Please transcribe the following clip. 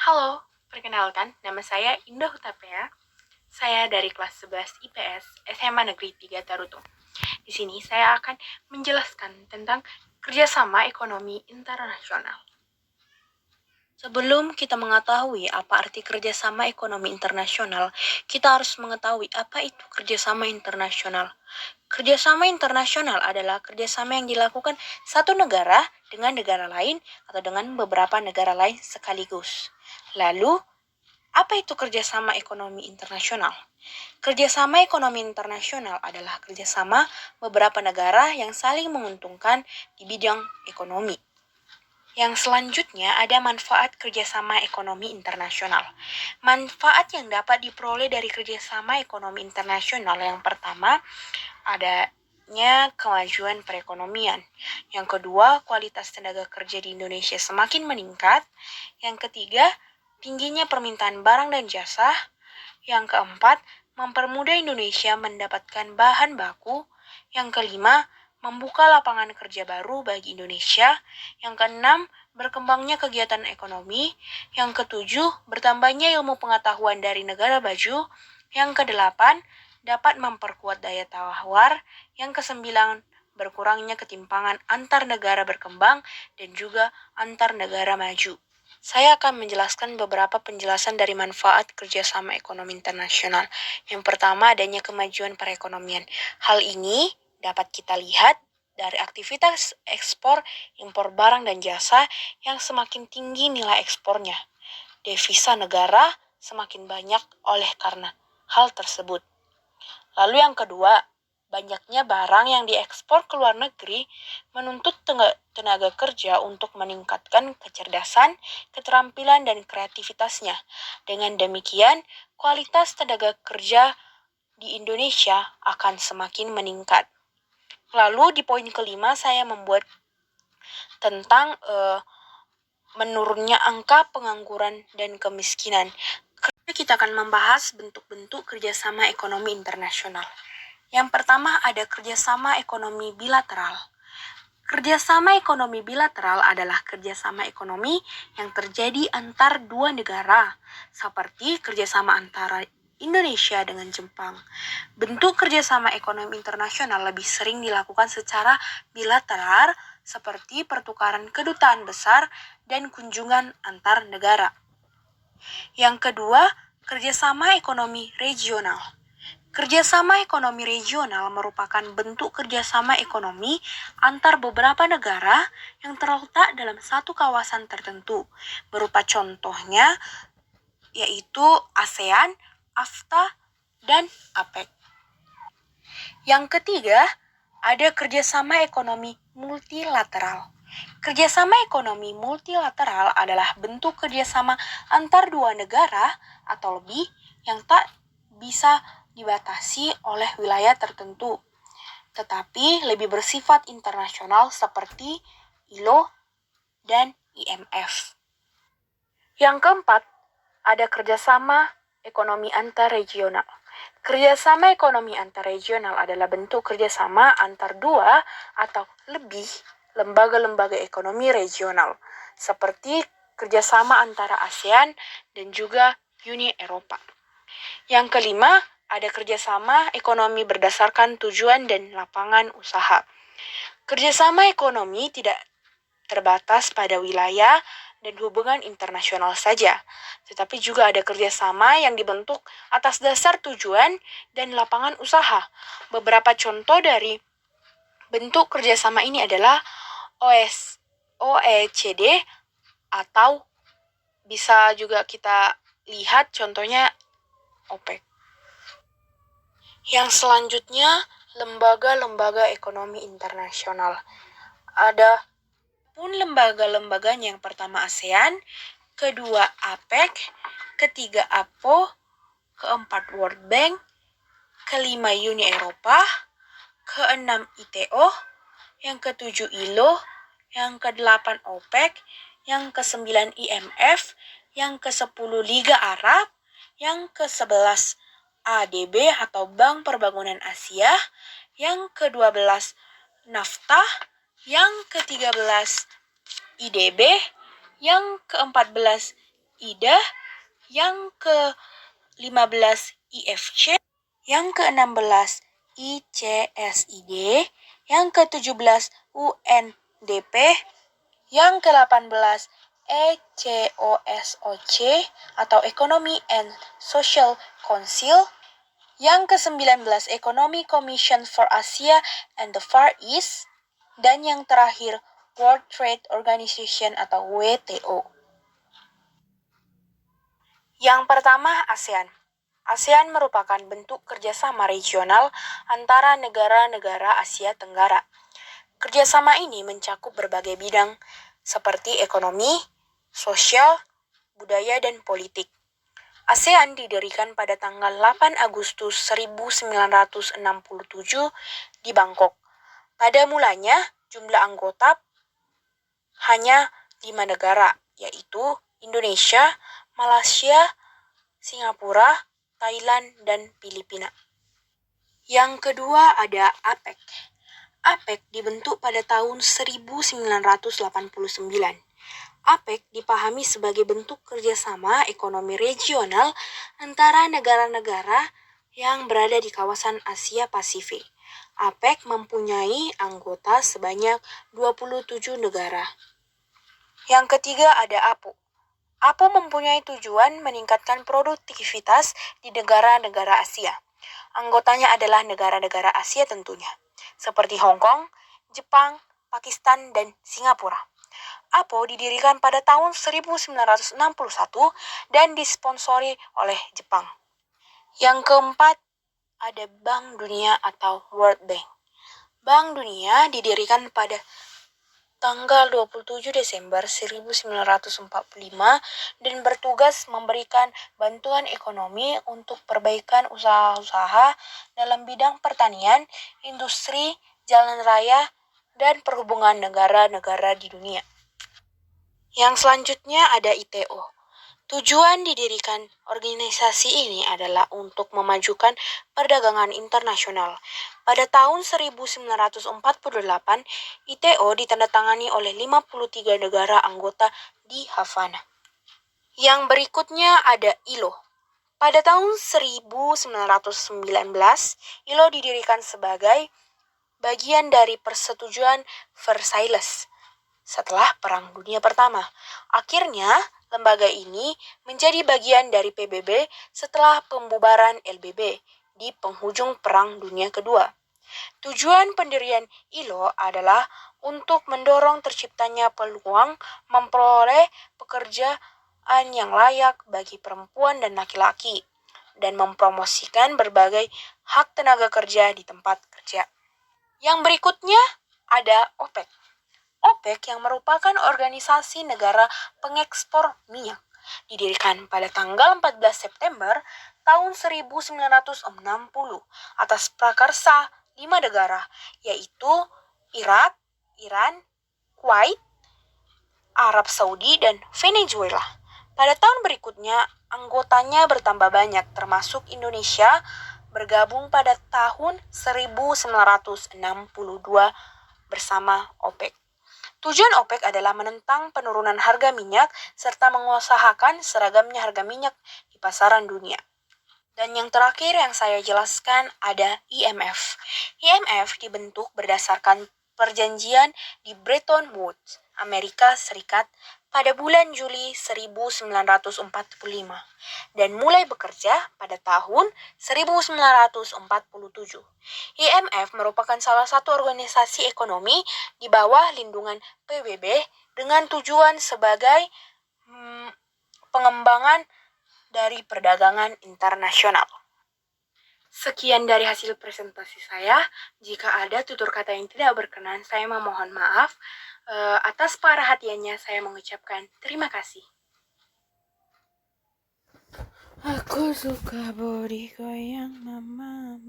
Halo, perkenalkan, nama saya Indah Hutapea. Saya dari kelas 11 IPS SMA Negeri 3 Tarutung. Di sini saya akan menjelaskan tentang kerjasama ekonomi internasional. Sebelum kita mengetahui apa arti kerjasama ekonomi internasional, kita harus mengetahui apa itu kerjasama internasional. Kerjasama internasional adalah kerjasama yang dilakukan satu negara dengan negara lain atau dengan beberapa negara lain sekaligus. Lalu, apa itu kerjasama ekonomi internasional? Kerjasama ekonomi internasional adalah kerjasama beberapa negara yang saling menguntungkan di bidang ekonomi. Yang selanjutnya ada manfaat kerjasama ekonomi internasional. Manfaat yang dapat diperoleh dari kerjasama ekonomi internasional yang pertama adanya kemajuan perekonomian. Yang kedua, kualitas tenaga kerja di Indonesia semakin meningkat. Yang ketiga, tingginya permintaan barang dan jasa. Yang keempat, mempermudah Indonesia mendapatkan bahan baku. Yang kelima, membuka lapangan kerja baru bagi Indonesia. Yang keenam, berkembangnya kegiatan ekonomi. Yang ketujuh, bertambahnya ilmu pengetahuan dari negara maju. Yang kedelapan, dapat memperkuat daya tawar. Yang kesembilan, berkurangnya ketimpangan antar negara berkembang dan juga antar negara maju. Saya akan menjelaskan beberapa penjelasan dari manfaat kerjasama ekonomi internasional. Yang pertama, adanya kemajuan perekonomian. Hal ini dapat kita lihat dari aktivitas ekspor, impor barang dan jasa yang semakin tinggi nilai ekspornya. Devisa negara semakin banyak oleh karena hal tersebut. Lalu yang kedua, banyaknya barang yang diekspor ke luar negeri menuntut tenaga kerja untuk meningkatkan kecerdasan, keterampilan, dan kreativitasnya. Dengan demikian, kualitas tenaga kerja di Indonesia akan semakin meningkat. Lalu di poin kelima saya membuat tentang menurunnya angka pengangguran dan kemiskinan. Kita akan membahas bentuk-bentuk kerjasama ekonomi internasional. Yang pertama ada kerjasama ekonomi bilateral. Kerjasama ekonomi bilateral adalah kerjasama ekonomi yang terjadi antar dua negara, seperti kerjasama antara Indonesia dengan Jepang. Bentuk kerjasama ekonomi internasional lebih sering dilakukan secara bilateral, seperti pertukaran kedutaan besar dan kunjungan antar negara. Yang kedua, kerjasama ekonomi regional. Kerjasama ekonomi regional merupakan bentuk kerjasama ekonomi antar beberapa negara yang terletak dalam satu kawasan tertentu. Berupa contohnya yaitu ASEAN, AFTA, dan APEC. Yang ketiga, ada kerjasama ekonomi multilateral. Kerjasama ekonomi multilateral adalah bentuk kerjasama antar dua negara atau lebih yang tak bisa dibatasi oleh wilayah tertentu, tetapi lebih bersifat internasional seperti ILO dan IMF. Yang keempat, ada kerjasama ekonomi antar regional. Kerjasama ekonomi antar regional adalah bentuk kerjasama antar dua atau lebih lembaga-lembaga ekonomi regional, seperti kerjasama antara ASEAN dan juga Uni Eropa. Yang kelima, ada kerjasama ekonomi berdasarkan tujuan dan lapangan usaha. Kerjasama ekonomi tidak terbatas pada wilayah dan hubungan internasional saja, tetapi juga ada kerjasama yang dibentuk atas dasar tujuan dan lapangan usaha. Beberapa contoh dari bentuk kerjasama ini adalah OECD atau bisa juga kita lihat contohnya OPEC. Yang selanjutnya, lembaga-lembaga ekonomi internasional. Ada pun lembaga-lembaganya, yang pertama ASEAN, kedua APEC, ketiga APO, keempat World Bank, kelima Uni Eropa, keenam ITO, yang ketujuh ILO, yang kedelapan OPEC, yang kesembilan IMF, yang kesepuluh Liga Arab, yang ke-11 ADB atau Bank Perbangunan Asia, yang ke-12 NAFTA, yang ke-13 IDB, yang ke-14 IDA, yang ke-15 IFC, yang ke-16 ICSID, yang ke-17 UNDP, yang ke-18 ECOSOC atau Economy and Social Council, yang ke-19 Economic Commission for Asia and the Far East, dan yang terakhir World Trade Organization atau WTO. Yang pertama, ASEAN. ASEAN merupakan bentuk kerjasama regional antara negara-negara Asia Tenggara. Kerjasama ini mencakup berbagai bidang seperti ekonomi, sosial, budaya, dan politik. ASEAN didirikan pada tanggal 8 Agustus 1967 di Bangkok. Pada mulanya, jumlah anggota hanya 5 negara, yaitu Indonesia, Malaysia, Singapura, Thailand, dan Filipina. Yang kedua ada APEC. APEC dibentuk pada tahun 1989. APEC dipahami sebagai bentuk kerjasama ekonomi regional antara negara-negara yang berada di kawasan Asia Pasifik. APEC mempunyai anggota sebanyak 27 negara. Yang ketiga ada APO. APO mempunyai tujuan meningkatkan produktivitas di negara-negara Asia. Anggotanya adalah negara-negara Asia tentunya, seperti Hong Kong, Jepang, Pakistan, dan Singapura. APO didirikan pada tahun 1961 dan disponsori oleh Jepang. Yang keempat, ada Bank Dunia atau World Bank. Bank Dunia didirikan pada tanggal 27 Desember 1945 dan bertugas memberikan bantuan ekonomi untuk perbaikan usaha-usaha dalam bidang pertanian, industri, jalan raya, dan perhubungan negara-negara di dunia. Yang selanjutnya ada ITO. Tujuan didirikan organisasi ini adalah untuk memajukan perdagangan internasional. Pada tahun 1948, ITO ditandatangani oleh 53 negara anggota di Havana. Yang berikutnya ada ILO. Pada tahun 1919, ILO didirikan sebagai bagian dari Persetujuan Versailles setelah Perang Dunia Pertama. Akhirnya, lembaga ini menjadi bagian dari PBB setelah pembubaran LBB di penghujung Perang Dunia Kedua. Tujuan pendirian ILO adalah untuk mendorong terciptanya peluang memperoleh pekerjaan yang layak bagi perempuan dan laki-laki, dan mempromosikan berbagai hak tenaga kerja di tempat kerja. Yang berikutnya ada OPEC. OPEC yang merupakan organisasi negara pengekspor minyak didirikan pada tanggal 14 September tahun 1960 atas prakarsa 5 negara, yaitu Irak, Iran, Kuwait, Arab Saudi, dan Venezuela. Pada tahun berikutnya, anggotanya bertambah banyak, termasuk Indonesia, bergabung pada tahun 1962 bersama OPEC. Tujuan OPEC adalah menentang penurunan harga minyak serta mengusahakan seragamnya harga minyak di pasaran dunia. Dan yang terakhir yang saya jelaskan ada IMF. IMF dibentuk berdasarkan perjanjian di Bretton Woods, Amerika Serikat pada bulan Juli 1945 dan mulai bekerja pada tahun 1947. IMF merupakan salah satu organisasi ekonomi di bawah lindungan PBB dengan tujuan sebagai pengembangan dari perdagangan internasional. Sekian dari hasil presentasi saya. Jika ada tutur kata yang tidak berkenan, saya memohon maaf. Atas perhatiannya, saya mengucapkan terima kasih. Aku suka body goyang mama.